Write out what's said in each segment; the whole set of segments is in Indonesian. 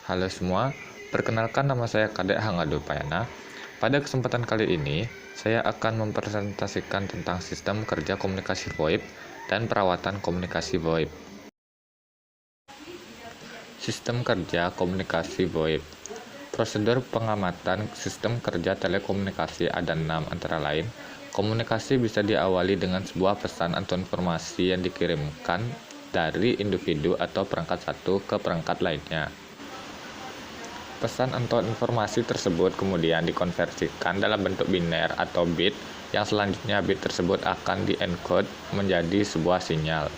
Halo semua, perkenalkan nama saya Kadek Hangadu Payana. Pada kesempatan kali ini, saya akan mempresentasikan tentang sistem kerja komunikasi VoIP dan perawatan komunikasi VoIP. Sistem kerja komunikasi VoIP. Prosedur pengamatan sistem kerja telekomunikasi ada 6 antara lain. Komunikasi bisa diawali dengan sebuah pesan atau informasi yang dikirimkan dari individu atau perangkat satu ke perangkat lainnya. Pesan atau informasi tersebut kemudian dikonversikan dalam bentuk biner atau bit, yang selanjutnya bit tersebut akan di-encode menjadi sebuah sinyal.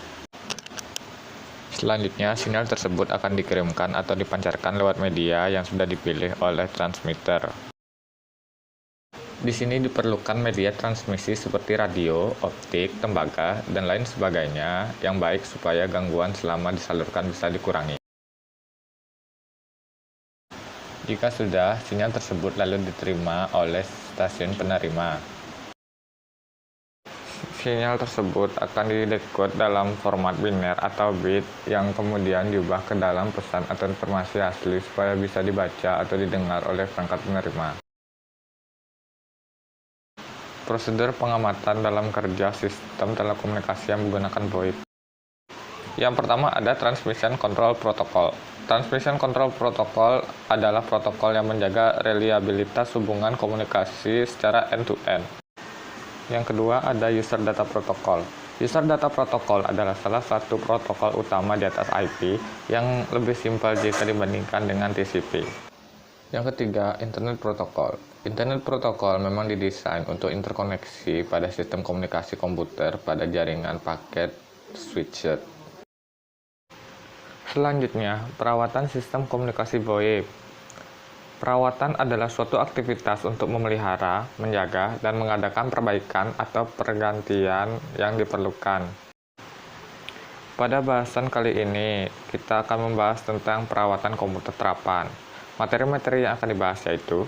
Selanjutnya, sinyal tersebut akan dikirimkan atau dipancarkan lewat media yang sudah dipilih oleh transmitter. Di sini diperlukan media transmisi seperti radio, optik, tembaga, dan lain sebagainya yang baik supaya gangguan selama disalurkan bisa dikurangi. Jika sudah, sinyal tersebut lalu diterima oleh stasiun penerima. Sinyal tersebut akan didekode dalam format biner atau bit yang kemudian diubah ke dalam pesan atau informasi asli supaya bisa dibaca atau didengar oleh perangkat penerima. Prosedur pengamatan dalam kerja sistem telekomunikasi yang menggunakan VoIP. Yang pertama ada Transmission Control Protocol. Transmission Control Protocol adalah protokol yang menjaga reliabilitas hubungan komunikasi secara end-to-end. Yang kedua ada User Data Protocol. User Data Protocol adalah salah satu protokol utama di atas IP yang lebih simpel jika dibandingkan dengan TCP. Yang ketiga, Internet Protocol. Internet Protocol memang didesain untuk interkoneksi pada sistem komunikasi komputer pada jaringan paket switched. Selanjutnya, perawatan sistem komunikasi VoIP. Perawatan adalah suatu aktivitas untuk memelihara, menjaga, dan mengadakan perbaikan atau pergantian yang diperlukan. Pada bahasan kali ini, kita akan membahas tentang perawatan komputer terapan. Materi-materi yang akan dibahas yaitu: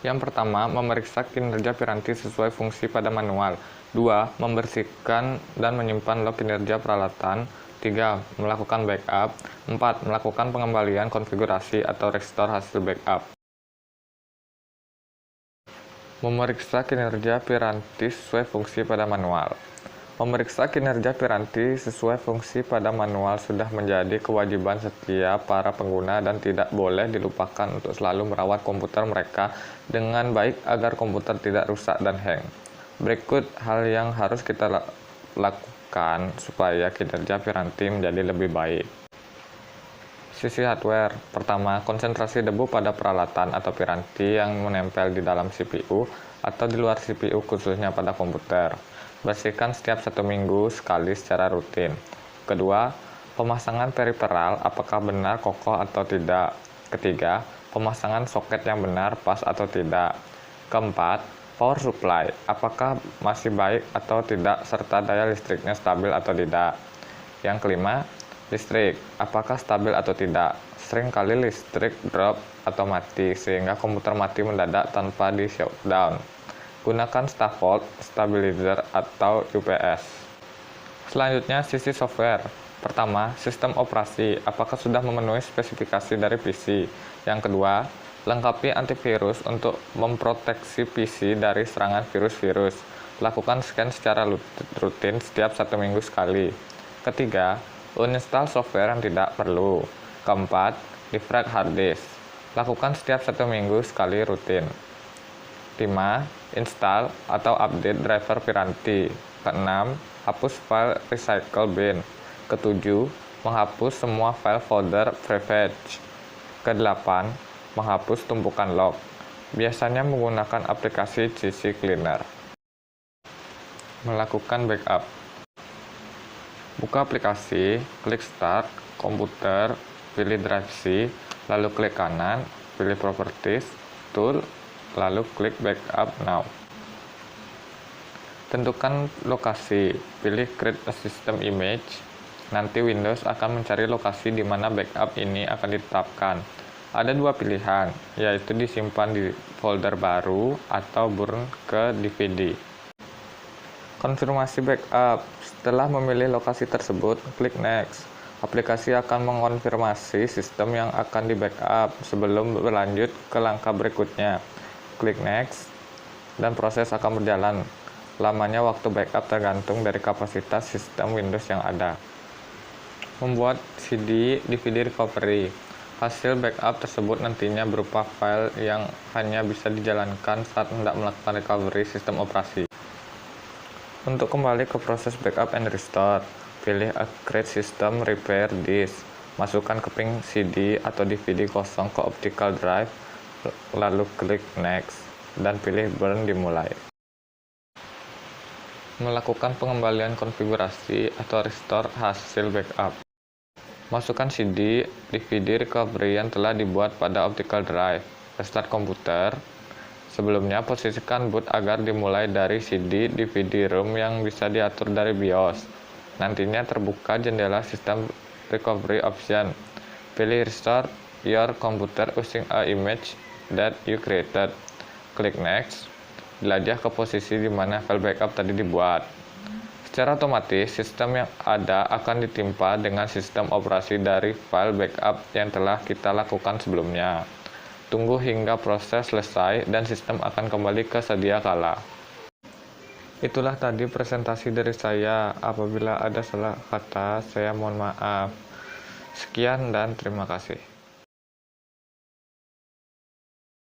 yang pertama, memeriksa kinerja piranti sesuai fungsi pada manual. 2. Membersihkan dan menyimpan log kinerja peralatan. 3. Melakukan backup. 4. Melakukan pengembalian konfigurasi atau restore hasil backup. Memeriksa kinerja piranti sesuai fungsi pada manual. Memeriksa kinerja piranti sesuai fungsi pada manual sudah menjadi kewajiban setiap para pengguna dan tidak boleh dilupakan untuk selalu merawat komputer mereka dengan baik agar komputer tidak rusak dan hang. Berikut hal yang harus kita lakukan supaya kinerja piranti menjadi lebih baik. Sisi hardware. Pertama, konsentrasi debu pada peralatan atau piranti yang menempel di dalam CPU atau di luar CPU khususnya pada komputer. Bersihkan setiap 1 minggu sekali secara rutin. Kedua, pemasangan periferal apakah benar kokoh atau tidak. Ketiga, pemasangan soket yang benar pas atau tidak. Keempat, power supply apakah masih baik atau tidak serta daya listriknya stabil atau tidak. Yang kelima, listrik apakah stabil atau tidak. Seringkali listrik drop atau mati sehingga komputer mati mendadak tanpa di shutdown. Gunakan staf volt, stabilizer, atau UPS. Selanjutnya, sisi software. Pertama, sistem operasi. Apakah sudah memenuhi spesifikasi dari PC? Yang kedua, lengkapi antivirus untuk memproteksi PC dari serangan virus-virus. Lakukan scan secara rutin setiap 1 minggu sekali. Ketiga, uninstall software yang tidak perlu. Keempat, defrag hard disk. Lakukan setiap 1 minggu sekali rutin. 5. Install atau update driver piranti. Keenam, hapus file recycle bin. Ketujuh, menghapus semua file folder privilege. Kedelapan, menghapus tumpukan log. Biasanya menggunakan aplikasi GC Cleaner. Melakukan backup. Buka aplikasi, klik Start, Komputer, pilih Drive C, lalu klik kanan, pilih Properties, Tool, lalu klik Backup Now. Tentukan lokasi, pilih Create a System Image. Nanti Windows akan mencari lokasi di mana backup ini akan ditetapkan. Ada 2 pilihan, yaitu disimpan di folder baru atau burn ke DVD. Konfirmasi backup. Setelah memilih lokasi tersebut, klik Next. Aplikasi akan mengonfirmasi sistem yang akan di-backup sebelum berlanjut ke langkah berikutnya. Klik Next, dan proses akan berjalan. Lamanya waktu backup tergantung dari kapasitas sistem Windows yang ada. Membuat CD DVD recovery. Hasil backup tersebut nantinya berupa file yang hanya bisa dijalankan saat hendak melakukan recovery sistem operasi. Untuk kembali ke proses backup and restore, pilih Create System Repair Disk. Masukkan keping CD atau DVD kosong ke optical drive, lalu klik Next, dan pilih Burn dimulai. Melakukan pengembalian konfigurasi atau restore hasil backup. Masukkan CD, DVD recovery yang telah dibuat pada optical drive. Restart komputer. Sebelumnya, posisikan boot agar dimulai dari CD DVD ROM yang bisa diatur dari BIOS. Nantinya terbuka jendela System Recovery Option. Pilih Restore your computer using a image that you created. Klik Next. Jelajah ke posisi di mana file backup tadi dibuat. Secara otomatis, sistem yang ada akan ditimpa dengan sistem operasi dari file backup yang telah kita lakukan sebelumnya. Tunggu hingga proses selesai dan sistem akan kembali ke sedia kala. Itulah tadi presentasi dari saya. Apabila ada salah kata, saya mohon maaf. Sekian dan terima kasih.